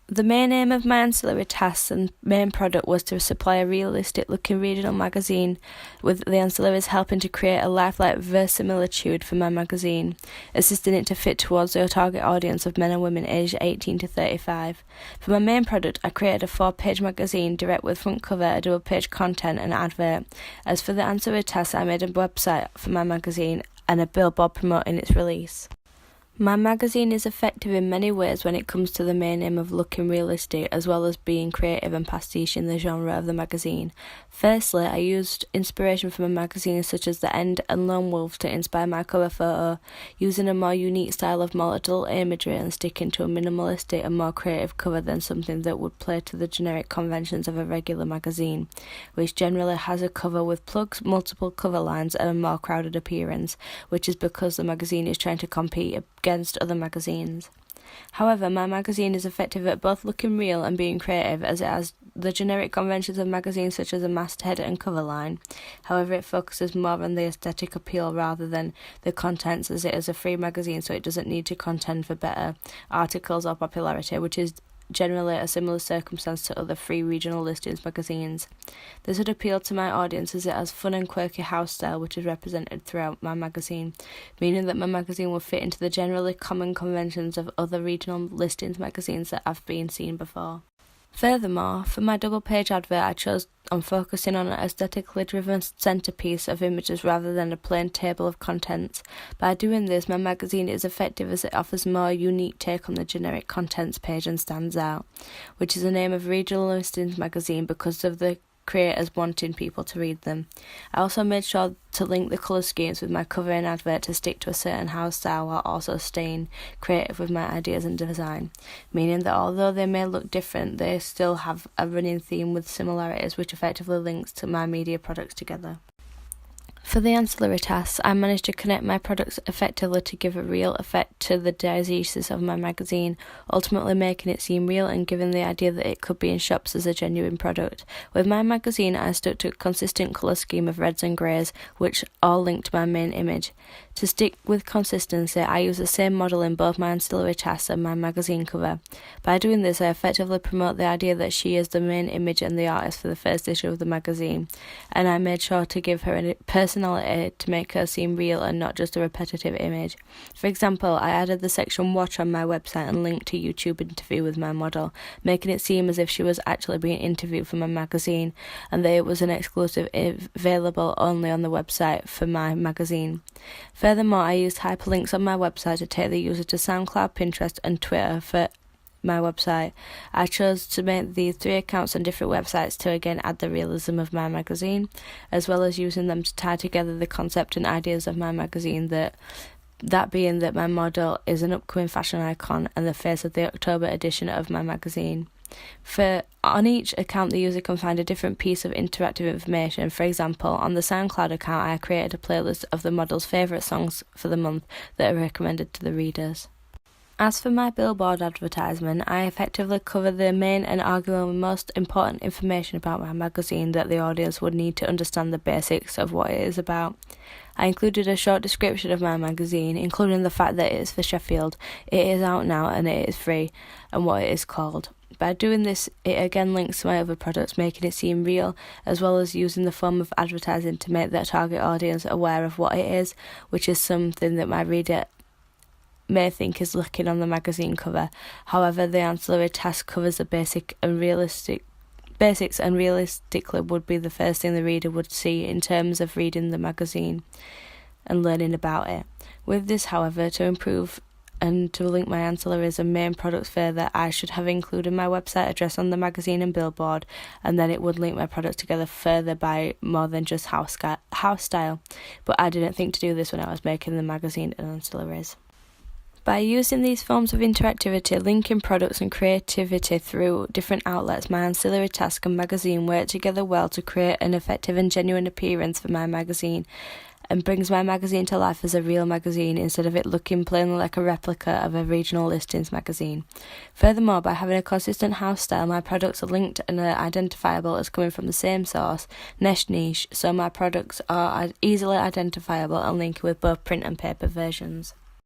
The main aim of my ancillary tasks and main product was to supply a realistic-looking regional magazine, with the ancillaries helping to create a lifelike verisimilitude for my magazine, assisting it to fit towards the target audience of men and women aged 18 to 35. For my main product, I created a 4-page magazine, direct with front cover, a double-page content and advert. As for the ancillary tasks, I made a website for my magazine and a billboard promoting its release. My magazine is effective in many ways when it comes to the main aim of looking realistic, as well as being creative and pastiche in the genre of the magazine. Firstly, I used inspiration from a magazine such as The End and Lone Wolf to inspire my cover photo, using a more unique style of model imagery and sticking to a minimalistic and more creative cover than something that would play to the generic conventions of a regular magazine, which generally has a cover with plugs, multiple cover lines and a more crowded appearance, which is because the magazine is trying to compete against other magazines. However, my magazine is effective at both looking real and being creative, as it has the generic conventions of magazines such as a masthead and cover line. However, it focuses more on the aesthetic appeal rather than the contents, as it is a free magazine, so it doesn't need to contend for better articles or popularity, which is generally a similar circumstance to other free regional listings magazines. This would appeal to my audience as it has fun and quirky house style, which is represented throughout my magazine, meaning that my magazine will fit into the generally common conventions of other regional listings magazines that have been seen before. Furthermore, for my double-page advert, I chose on focusing on an aesthetically driven centerpiece of images rather than a plain table of contents. By doing this, my magazine is effective as it offers a more unique take on the generic contents page and stands out, which is the name of regional listings magazine because of the creators wanting people to read them. I also made sure to link the colour schemes with my cover and advert to stick to a certain house style while also staying creative with my ideas and design, meaning that although they may look different, they still have a running theme with similarities which effectively links to my media products together. For the ancillary tasks, I managed to connect my products effectively to give a real effect to the diegesis of my magazine, ultimately making it seem real and giving the idea that it could be in shops as a genuine product. With my magazine, I stuck to a consistent colour scheme of reds and greys, which all linked to my main image. To stick with consistency, I use the same model in both my ancillary tasks and my magazine cover. By doing this, I effectively promote the idea that she is the main image and the artist for the first issue of the magazine, and I made sure to give her a personality to make her seem real and not just a repetitive image. For example, I added the section Watch on my website and linked to YouTube interview with my model, making it seem as if she was actually being interviewed for my magazine, and that it was an exclusive available only on the website for my magazine. Furthermore, I used hyperlinks on my website to take the user to SoundCloud, Pinterest and Twitter for my website. I chose to make these 3 accounts on different websites to again add the realism of my magazine, as well as using them to tie together the concept and ideas of my magazine, that being that my model is an upcoming fashion icon and the face of the October edition of my magazine. On each account, the user can find a different piece of interactive information. For example, on the SoundCloud account, I created a playlist of the model's favourite songs for the month that are recommended to the readers. As for my billboard advertisement, I effectively cover the main and arguably most important information about my magazine that the audience would need to understand the basics of what it is about. I included a short description of my magazine, including the fact that it is for Sheffield, it is out now and it is free, and what it is called. By doing this, it again links to my other products, making it seem real, as well as using the form of advertising to make their target audience aware of what it is, which is something that my reader may think is looking on the magazine cover. However, the ancillary task covers the basics and realistically would be the first thing the reader would see in terms of reading the magazine and learning about it. With this, however, to improve and to link my ancillaries and main products further, I should have included my website address on the magazine and billboard, and then it would link my products together further by more than just house style. But I didn't think to do this when I was making the magazine and ancillaries. By using these forms of interactivity, linking products and creativity through different outlets, my ancillary task and magazine work together well to create an effective and genuine appearance for my magazine, and brings my magazine to life as a real magazine instead of it looking plainly like a replica of a regional listings magazine. Furthermore, by having a consistent house style, my products are linked and are identifiable as coming from the same source, niche, so my products are easily identifiable and linked with both print and paper versions.